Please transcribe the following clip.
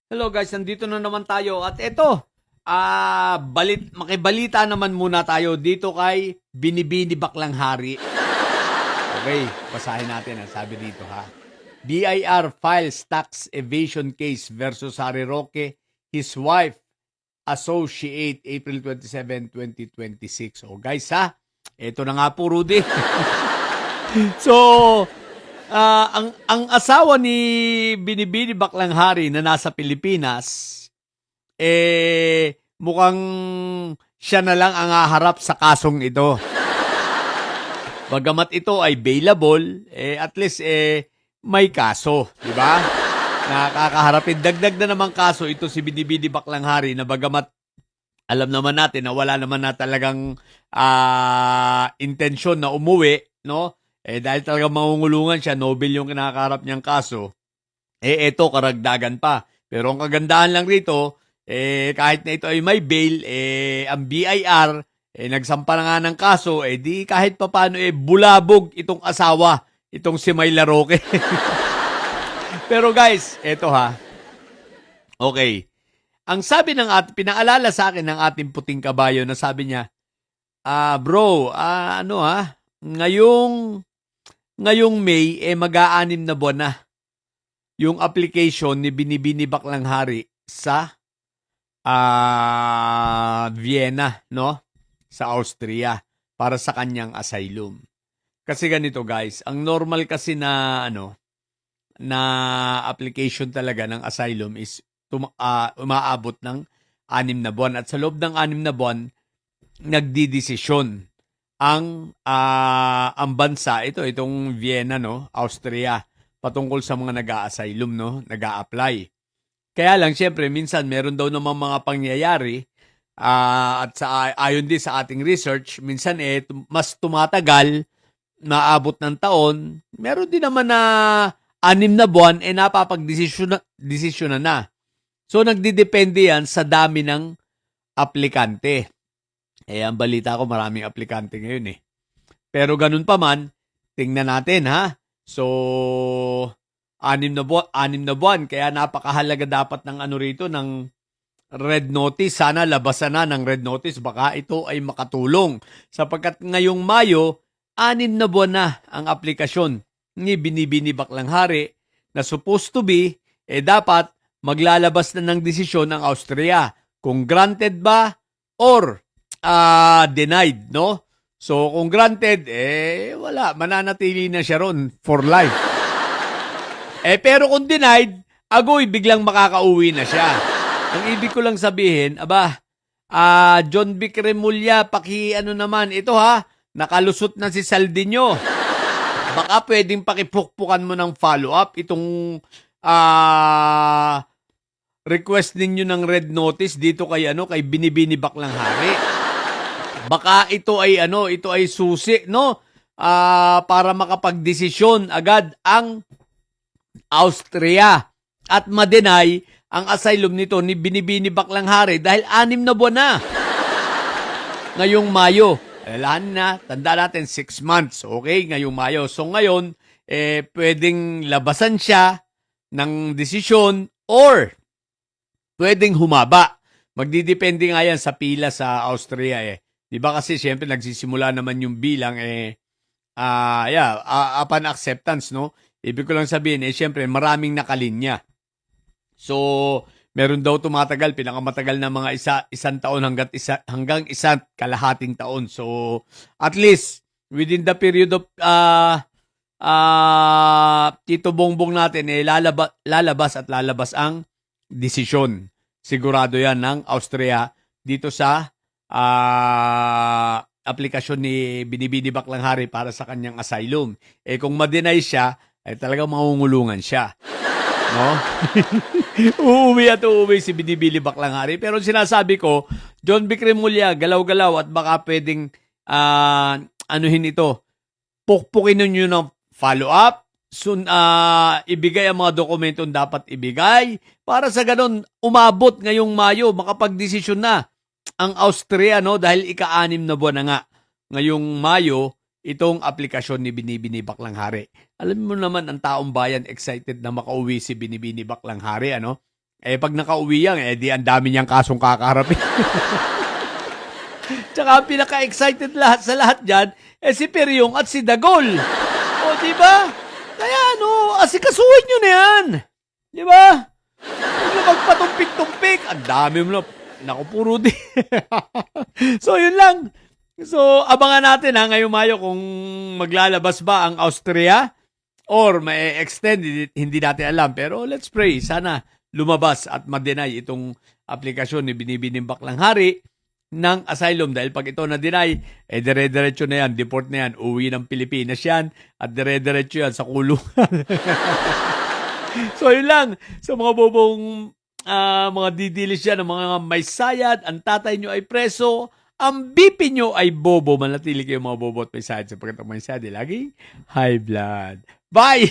Hello guys, nandito na naman tayo at ito, makibalita naman muna tayo dito kay Binibini Baklang Hari. Okay, basahin natin ang sabi dito ha. BIR files tax evasion case versus Harry Roque, his wife, associate, April 27, 2026. O guys ha, ito na nga po Rudy. So, ang asawa ni Binibini Baklang Hari na nasa Pilipinas, mukhang siya na lang ang haharap sa kasong ito. Bagamat ito ay bailable, at least may kaso, di ba? Nakakaharapin. Dagdag na namang kaso ito si Binibini Baklang Hari na bagamat alam naman natin na wala naman na talagang intensyon na umuwi, no? Dahil talagang mangungulungan siya, Nobel yung kinakaharap niyang kaso, eto karagdagan pa. Pero ang kagandahan lang rito, kahit na ito ay may bail, ang BIR, nagsampa na nga ng kaso, di kahit papano, bulabog itong asawa, itong si Myla Roque. Pero guys, eto ha. Okay. Ang sabi ng pinaalala sa akin ng ating puting kabayo na sabi niya, bro, ngayong May, mag-aanim na buwan na yung application ni Binibini Baklang Hari sa Vienna, no? Sa Austria, para sa kanyang asylum. Kasi ganito guys, ang normal kasi na application talaga ng asylum is umaabot ng 6 na buwan. At sa loob ng 6 na buwan, nagdidesisyon ang bansa, itong Vienna, no, Austria, patungkol sa mga nag-a-asylum, no, nag-a-apply. Kaya lang, syempre, minsan meron daw namang mga pangyayari at ayon din sa ating research, minsan mas tumatagal, naabot ng taon, meron din naman na 6 na buwan, napapag-desisyon na. So, nagdidepende yan sa dami ng aplikante. Ang balita ko, maraming aplikante ngayon Pero ganun pa man, tingnan natin ha. So, 6 na buwan, kaya napakahalaga dapat ng rito, ng red notice. Sana labasan na ng red notice, baka ito ay makatulong. Sapagkat ngayong Mayo, 6 na buwan na ang aplikasyon ni Binibini Baklang Hari na supposed to be, dapat maglalabas na ng desisyon ng Austria kung granted ba or denied, no? So, kung granted, wala. Mananatili na siya ron for life. Pero kung denied, agoy, biglang makakauwi na siya. Ang ibig ko lang sabihin, John Vic Remulla, naman, ito ha, nakalusot na si Saldinho. Baka pwedeng pakipukpukan mo ng follow-up itong request ninyo ng red notice dito kay Binibini Baklang Hari. Baka ito ay susi, no? Para makapagdesisyon agad ang Austria at ma-deny ang asylum nito ni Binibini Baklang Hari dahil 6 na buwan na. Ngayong Mayo. Tanda natin 6 months, okay? Ngayong Mayo. So ngayon, pwedeng labasan siya ng desisyon or pwedeng humaba. Magdidepende nga yan sa pila sa Austria Di ba kasi siyempre nagsisimula naman yung bilang upon acceptance, no? Ibig ko lang sabihin siyempre maraming nakalinya. So, meron daw tumatagal, pinakamatagal na mga isang taon hanggang isang kalahating taon. So, at least within the period of Tito Bongbong natin lalabas ang desisyon. Sigurado yan ng Austria dito sa aplikasyon ni Binibini Baklang Hari para sa kanyang asylum. Kung ma-deny siya, talagang mangungulungan siya. No? uuwi si Binibini Baklang Hari. Pero sinasabi ko, John Vic Remulla, galaw-galaw at baka pwedeng pukpukin ninyo ng follow-up, ibigay ang mga dokumentong dapat ibigay para sa ganun umabot ngayong Mayo, makapagdesisyon na ang Austria, no, dahil ika-6 na buwan na nga ngayong Mayo itong aplikasyon ni Binibini Baklang Hari. Alam mo naman ang taong bayan excited na makauwi si Binibini Baklang Hari, Pag nakauwi yan, di ang dami niyang kasong kakaharapin. Tsaka ang pinaka-excited lahat sa lahat dyan, si Peryong at si Dagol. O, di ba? Kaya asikasuhin nyo na yan. Di ba? Huwag na magpatumpik-tumpik. Ang dami mo na. Naku, puro di. So, yun lang. So, abangan natin ngayong Mayo kung maglalabas ba ang Austria or may extend, hindi natin alam. Pero let's pray. Sana lumabas at ma-deny itong aplikasyon ni Binibining Baklang Hari ng asylum. Dahil pag ito na-deny, dire-diretso na yan, deport na yan, uwi ng Pilipinas yan, at dire-diretso yan sa kulungan. So, yun lang. Sa mga bobong mga didilis yan, ng mga may sayad, ang tatay nyo ay preso, ang BP nyo ay bobo. Manatili kayo mga bobo at may sayad sapagkat ang may sayad ay laging high blood. Bye!